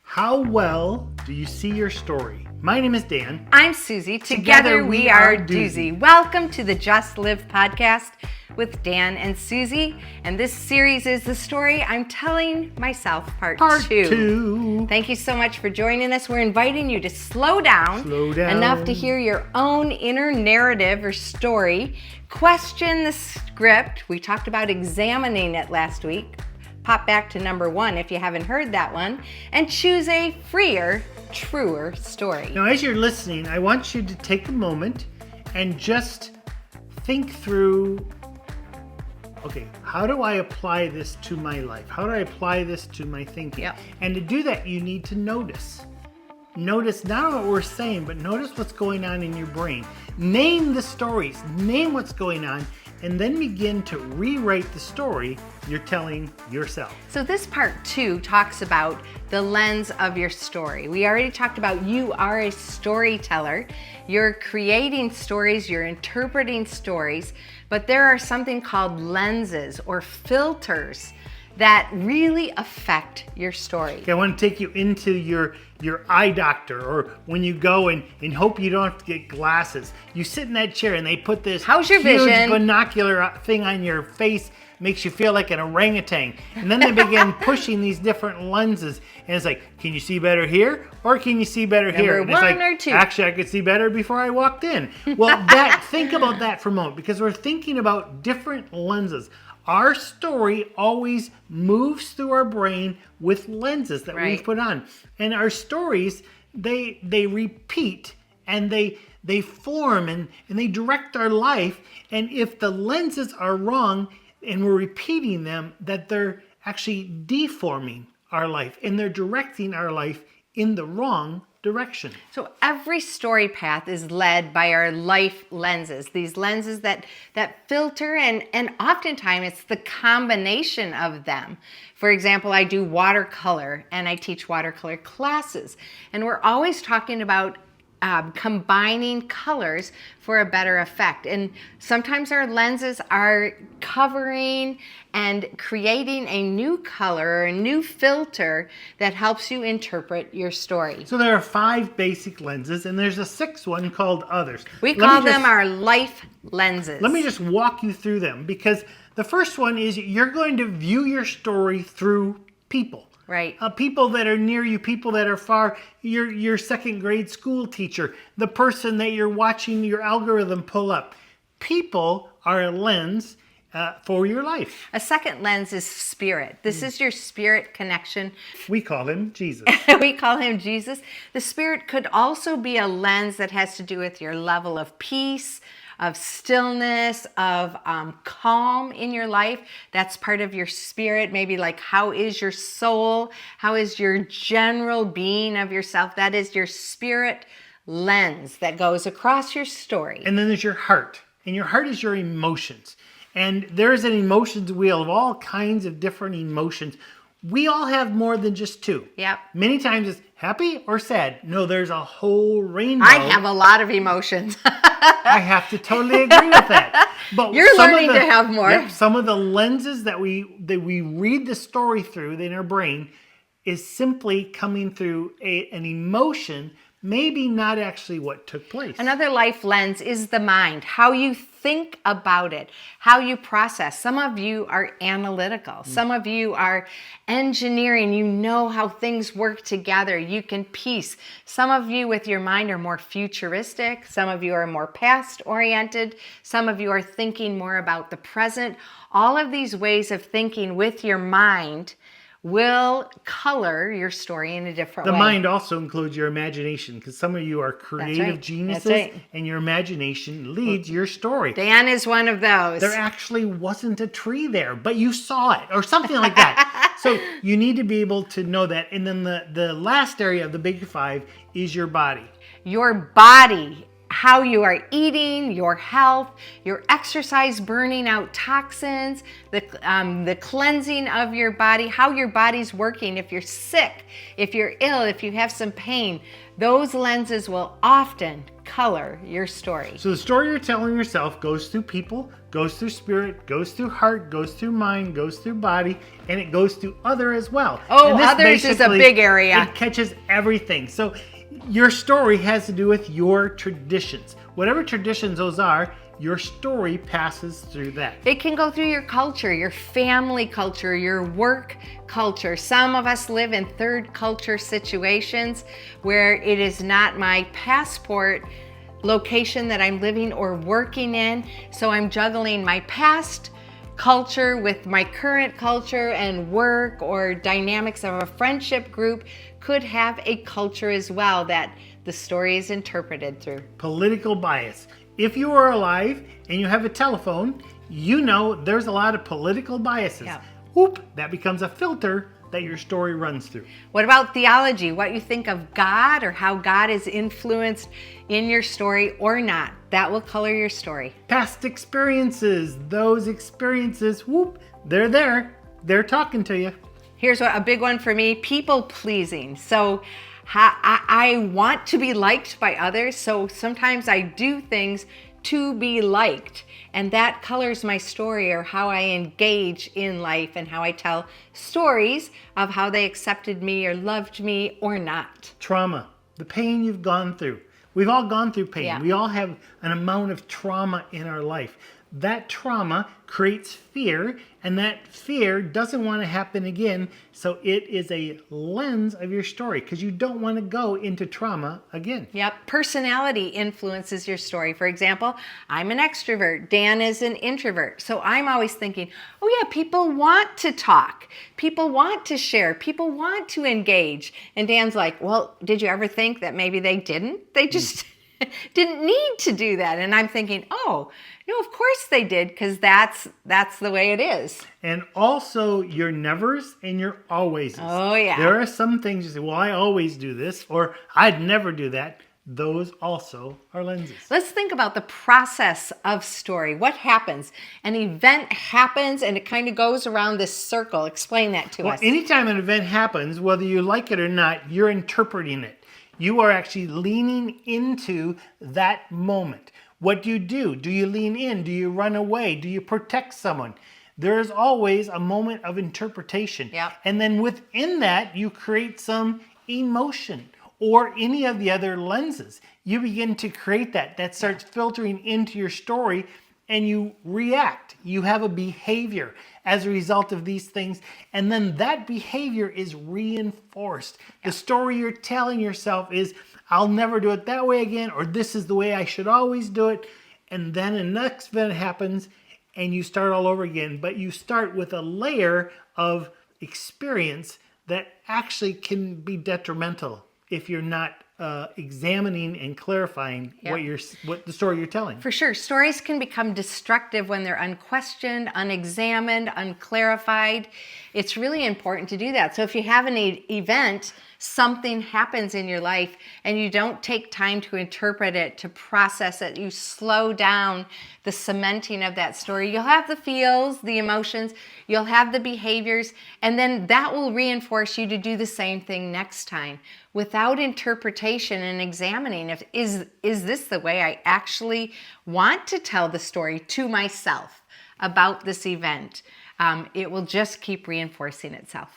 How well do you see your story? My name is Dan. I'm Suzie. Together we are Doozy. Welcome to the Just Live podcast with Dan and Suzie. And this series is the story I'm telling myself, part two. Thank you so much for joining us. We're inviting you to slow down enough to hear your own inner narrative or story. Question the script. We talked about examining it last week. Pop back to number 1 if you haven't heard that one, and choose a freer, truer story. Now, as you're listening, I want you to take a moment and just think through, okay, how do I apply this to my life? How do I apply this to my thinking? Yep. And to do that, you need to notice. Notice not what we're saying, but notice what's going on in your brain. Name the stories, name what's going on, and then begin to rewrite the story you're telling yourself. So this part 2 talks about the lens of your story. We already talked about you are a storyteller. You're creating stories, you're interpreting stories, but there are something called lenses or filters that really affect your story. Okay, I want to take you into your eye doctor, or when you go and hope you don't have to get glasses. You sit in that chair and they put this How's your huge vision? Binocular thing on your face, makes you feel like an orangutan. And then they begin pushing these different lenses. And it's like, can you see better here? Or can you see better here? And it's Number like, 1 or 2. actually, I could see better before I walked in. Well, think about that for a moment, because we're thinking about different lenses. Our story always moves through our brain with lenses that we put on. And our stories, they repeat and they form and they direct our life. And if the lenses are wrong and we're repeating them, that they're actually deforming our life and they're directing our life in the wrong direction. So every story path is led by our life lenses, these lenses that filter, and oftentimes it's the combination of them. For example, I do watercolor and I teach watercolor classes, and we're always talking about combining colors for a better effect. And sometimes our lenses are covering and creating a new color or a new filter that helps you interpret your story. So there are 5 basic lenses, and there's a 6th one called others. We call them our life lenses. Let me just walk you through them, because the first one is you're going to view your story through people. Right. People that are near you, people that are far, your second grade school teacher, the person that you're watching your algorithm pull up. People are a lens for your life. A second lens is spirit. This is your spirit connection. We call him Jesus. We call him Jesus. The spirit could also be a lens that has to do with your level of peace, of stillness, of calm in your life. That's part of your spirit. Maybe like, how is your soul? How is your general being of yourself? That is your spirit lens that goes across your story. And then there's your heart. And your heart is your emotions. And there's an emotions wheel of all kinds of different emotions. We all have more than just 2. Yep. Many times it's happy or sad. No, there's a whole rainbow. I have a lot of emotions. I have to totally agree with that. But you're learning to have more. Yep, some of the lenses that we read the story through in our brain is simply coming through an emotion, maybe not actually what took place. Another life lens is the mind, how you think about it, how you process. Some of you are analytical. Some of you are engineering. You know how things work together. You can piece. Some of you with your mind are more futuristic. Some of you are more past oriented. Some of you are thinking more about the present. All of these ways of thinking with your mind will color your story in a different way. The mind also includes your imagination, because some of you are creative geniuses, and your imagination leads your story. Dan is one of those. There actually wasn't a tree there, but you saw it, or something like that. So you need to be able to know that. And then the last area of the big 5 is your body. Your body. how you are eating, your health, your exercise, burning out toxins, the cleansing of your body, how your body's working, if you're sick, if you're ill, if you have some pain. Those lenses will often color your story. So the story you're telling yourself goes through people, goes through spirit, goes through heart, goes through mind, goes through body, and it goes through other as well. Oh, others is a big area. It catches everything. So your story has to do with your traditions. Whatever traditions those are, your story passes through that. It can go through your culture, your family culture, your work culture. Some of us live in third culture situations where it is not my passport location that I'm living or working in. So I'm juggling my past culture with my current culture, and work or dynamics of a friendship group could have a culture as well that the story is interpreted through. Political bias. If you are alive and you have a telephone, you know there's a lot of political biases. Yeah. Whoop, that becomes a filter that your story runs through. What about theology? What you think of God or how God is influenced in your story or not? That will color your story. Past experiences, those experiences, whoop, they're there. They're talking to you. Here's a big one for me, people pleasing. So I want to be liked by others, so sometimes I do things to be liked, and that colors my story or how I engage in life and how I tell stories of how they accepted me or loved me or not. Trauma, the pain you've gone through. We've all gone through pain. Yeah. We all have an amount of trauma in our life. That trauma creates fear, and that fear doesn't want to happen again. So it is a lens of your story because you don't want to go into trauma again. Yep. Personality influences your story. For example, I'm an extrovert. Dan is an introvert. So I'm always thinking, oh yeah, people want to talk. People want to share. People want to engage. And Dan's like, well, did you ever think that maybe they didn't? They just didn't need to do that. And I'm thinking, oh, no, of course they did, because that's the way it is. And also your nevers and your alwayses. Oh, yeah. There are some things you say, well, I always do this, or I'd never do that. Those also are lenses. Let's think about the process of story. What happens? An event happens and it kind of goes around this circle. Explain that to us. Anytime an event happens, whether you like it or not, you're interpreting it. You are actually leaning into that moment. What do? Do you lean in? Do you run away? Do you protect someone? There is always a moment of interpretation. Yep. And then within that, you create some emotion or any of the other lenses. You begin to create that starts filtering into your story, and you react. You have a behavior as a result of these things, and then that behavior is reinforced. The story you're telling yourself is, I'll never do it that way again, or this is the way I should always do it. And then the next event happens and you start all over again. But you start with a layer of experience that actually can be detrimental if you're not examining and clarifying what the story you're telling. For sure. Stories can become destructive when they're unquestioned, unexamined, unclarified. It's really important to do that. So if you have an event, something happens in your life and you don't take time to interpret it, to process it, you slow down the cementing of that story, you'll have the feels, the emotions, you'll have the behaviors, and then that will reinforce you to do the same thing next time without interpretation and examining if is this the way I actually want to tell the story to myself about this event. It will just keep reinforcing itself.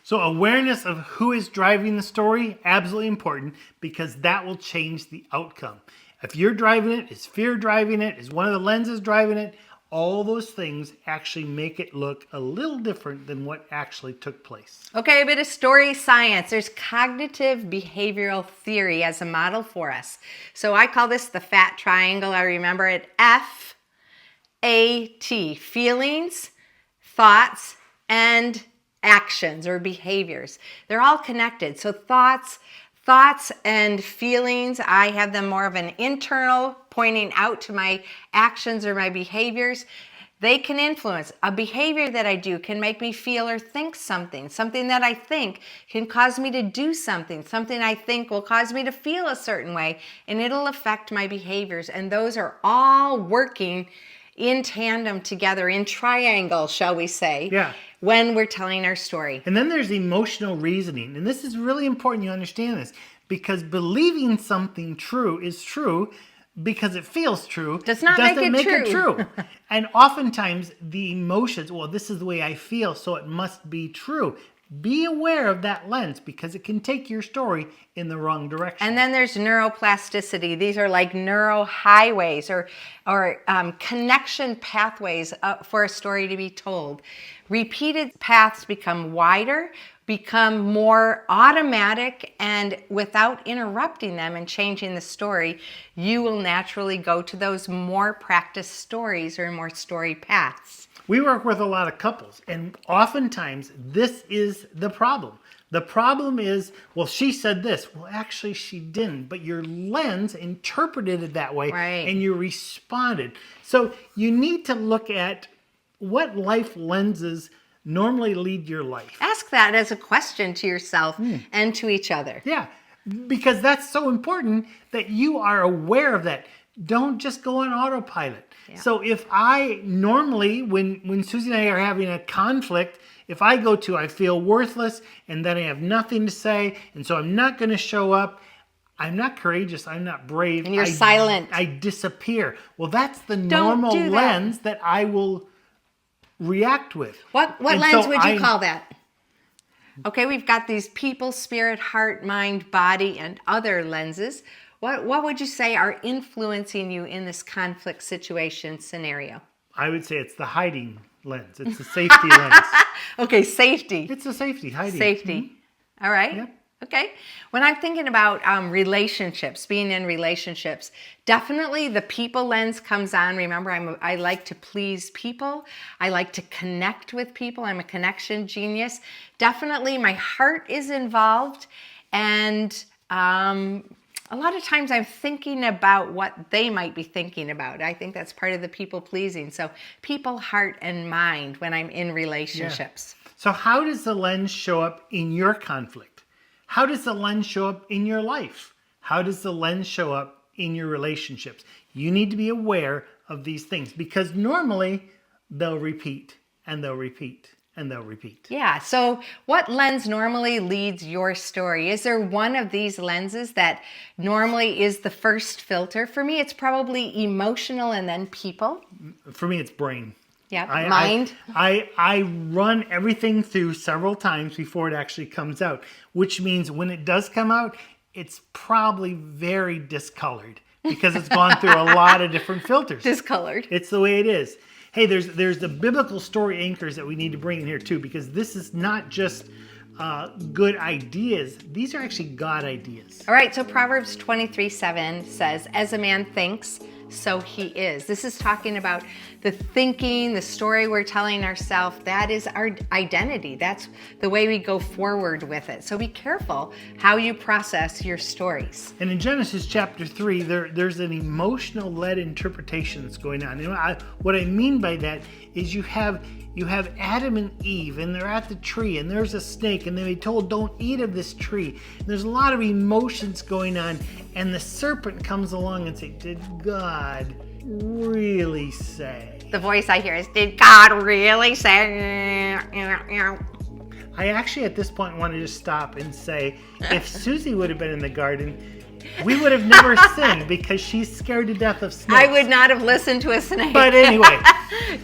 So awareness of who is driving the story, absolutely important, because that will change the outcome. If you're driving it, is fear driving it, is one of the lenses driving it, all those things actually make it look a little different than what actually took place. Okay, a bit of story science. There's cognitive behavioral theory as a model for us. So I call this the fat triangle. I remember it FAT, feelings, thoughts, and actions or behaviors. They're all connected. So thoughts and feelings, I have them more of an internal, pointing out to my actions or my behaviors. They can influence. A behavior that I do can make me feel or think something. Something that I think can cause me to do something. Something I think will cause me to feel a certain way, and it'll affect my behaviors. And those are all working in tandem together, in triangle, shall we say, when we're telling our story. And then there's emotional reasoning. And this is really important you understand this, because believing something true is true because it feels true doesn't make it true. And oftentimes the emotions, well, this is the way I feel, so it must be true. Be aware of that lens, because it can take your story in the wrong direction. And then there's neuroplasticity. These are like neural highways or connection pathways for a story to be told. Repeated paths become wider, become more automatic, and without interrupting them and changing the story, you will naturally go to those more practiced stories or more story paths. We work with a lot of couples, and oftentimes this is the problem. The problem is, well, she said this. Well, actually, she didn't, but your lens interpreted it that way, and you responded. So you need to look at what life lenses normally lead your life. Ask that as a question to yourself and to each other. Yeah, because that's so important that you are aware of that. Don't just go on autopilot. Yeah. So if I normally, when Suzie and I are having a conflict, if I go to I feel worthless and then I have nothing to say, and so I'm not going to show up, I'm not courageous, I'm not brave. And you're silent. I disappear. Well, that's the normal lens that I will react with. What lens would you call that? Okay, we've got these people, spirit, heart, mind, body, and other lenses. What would you say are influencing you in this conflict situation scenario? I would say it's the hiding lens. It's the safety lens. Okay, safety. It's a safety, hiding. Safety. Mm-hmm. All right. Yep. Okay. When I'm thinking about relationships, being in relationships, definitely the people lens comes on. Remember, I like to please people. I like to connect with people. I'm a connection genius. Definitely my heart is involved. And a lot of times I'm thinking about what they might be thinking about. I think that's part of the people pleasing. So people, heart, and mind when I'm in relationships. Yeah. So how does the lens show up in your conflict? How does the lens show up in your life? How does the lens show up in your relationships? You need to be aware of these things, because normally they'll repeat and they'll repeat and they'll repeat. Yeah. So what lens normally leads your story? Is there one of these lenses that normally is the first filter? For me, it's probably emotional and then people. For me, it's brain. Yeah, mind. I run everything through several times before it actually comes out, which means when it does come out, it's probably very discolored because it's gone through a lot of different filters. Discolored. It's the way it is. Hey, there's the biblical story anchors that we need to bring in here too, because this is not just good ideas. These are actually God ideas. All right, so Proverbs 23:7 says, as a man thinks, so he is. This is talking about the thinking, the story we're telling ourselves. That is our identity. That's the way we go forward with it. So be careful how you process your stories. And in Genesis chapter 3, there's an emotional-led interpretation that's going on. And what I mean by that is you have Adam and Eve, and they're at the tree, and there's a snake, and they're told, don't eat of this tree. And there's a lot of emotions going on, and the serpent comes along and says, did God really say? The voice I hear is, did God really say? I actually at this point want to just stop and say, if Suzie would have been in the garden, we would have never sinned, because she's scared to death of snakes. I would not have listened to a snake. But anyway.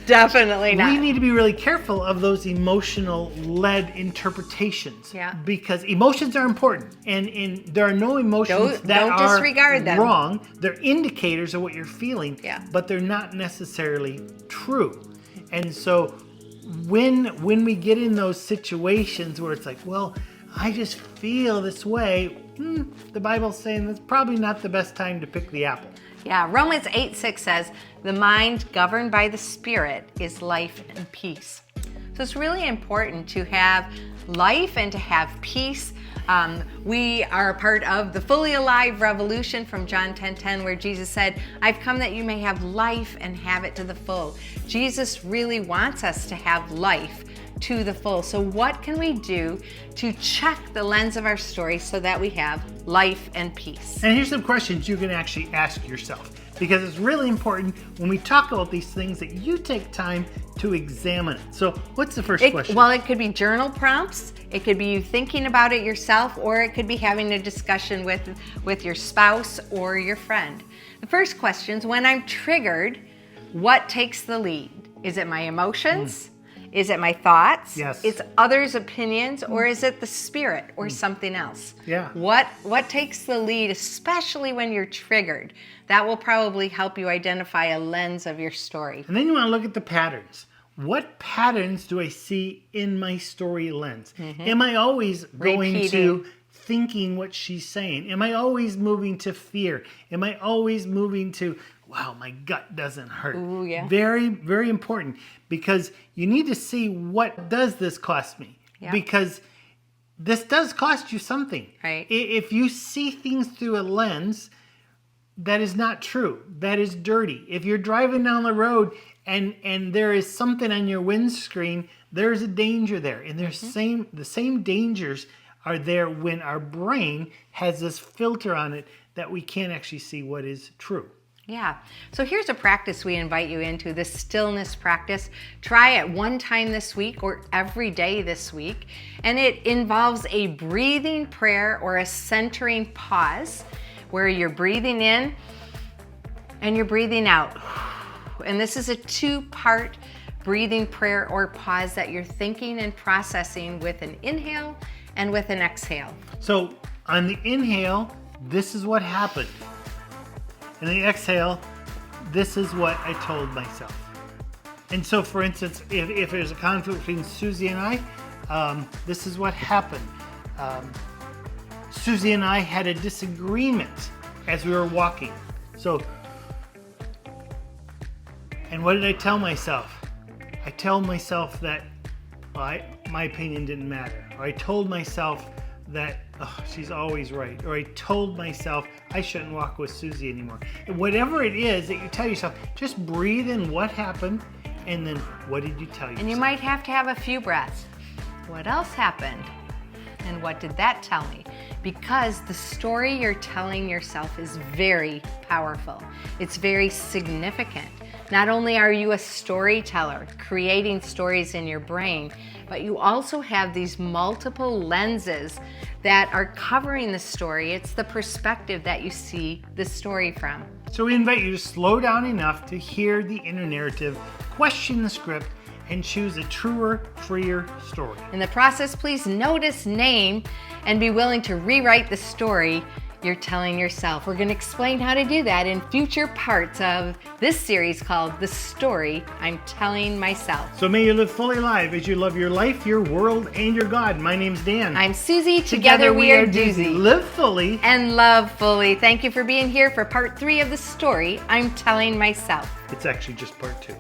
Definitely not. We need to be really careful of those emotional-led interpretations. Yeah. Because emotions are important. And there are no emotions that don't are disregard them. wrong. They're indicators of what you're feeling. Yeah. But they're not necessarily true. And so when we get in those situations where it's like, well, I just feel this way, the Bible's saying that's probably not the best time to pick the apple. Yeah, Romans 8:6 says, the mind governed by the Spirit is life and peace. So it's really important to have life and to have peace We are a part of the Fully Alive Revolution from John 10:10, where Jesus said, I've come that you may have life and have it to the full. Jesus really wants us to have life to the full. So what can we do to check the lens of our story so that we have life and peace? And here's some questions you can actually ask yourself, because it's really important when we talk about these things that you take time to examine it. So what's the first question? Well, it could be journal prompts. It could be you thinking about it yourself, or it could be having a discussion with your spouse or your friend. The first question is, when I'm triggered, what takes the lead? Is it my emotions? Is it my thoughts? Yes. It's others' opinions, or is it the spirit or something else? Yeah. What takes the lead, especially when you're triggered? That will probably help you identify a lens of your story. And then you want to look at the patterns. What patterns do I see in my story lens? Am I always going to thinking what she's saying? Am I always moving to fear? Am I always moving to, wow, my gut doesn't hurt? Ooh, yeah. Very, very important, because you need to see, what does this cost me? Yeah. Because this does cost you something. Right. If you see things through a lens that is not true, that is dirty. If you're driving down the road and there is something on your windscreen, there's a danger there. And there's the same dangers are there when our brain has this filter on it that we can't actually see what is true. Yeah. So here's a practice we invite you into, the stillness practice. Try it one time this week or every day this week. And it involves a breathing prayer or a centering pause where you're breathing in and you're breathing out. And this is a 2-part breathing prayer or pause that you're thinking and processing with an inhale and with an exhale. So on the inhale, this is what happened. And the exhale, this is what I told myself. And so, for instance, if there's a conflict between Suzie and I, this is what happened. Suzie and I had a disagreement as we were walking. So, and what did I tell myself? I told myself that my opinion didn't matter. Or I told myself that she's always right. Or I told myself I shouldn't walk with Suzie anymore. And whatever it is that you tell yourself, just breathe in what happened and then what did you tell yourself? And you might have to have a few breaths. What else happened? And what did that tell me? Because the story you're telling yourself is very powerful. It's very significant. Not only are you a storyteller, creating stories in your brain, but you also have these multiple lenses that are covering the story. It's the perspective that you see the story from. So we invite you to slow down enough to hear the inner narrative, question the script, and choose a truer, freer story. In the process, please notice, name, and be willing to rewrite the story you're telling yourself. We're going to explain how to do that in future parts of this series called The Story I'm Telling Myself. So may you live fully alive as you love your life, your world, and your God. My name's Dan. I'm Suzie. Together we are Doozy. Live fully and love fully. Thank you for being here for part 3 of The Story I'm Telling Myself. It's actually just part 2.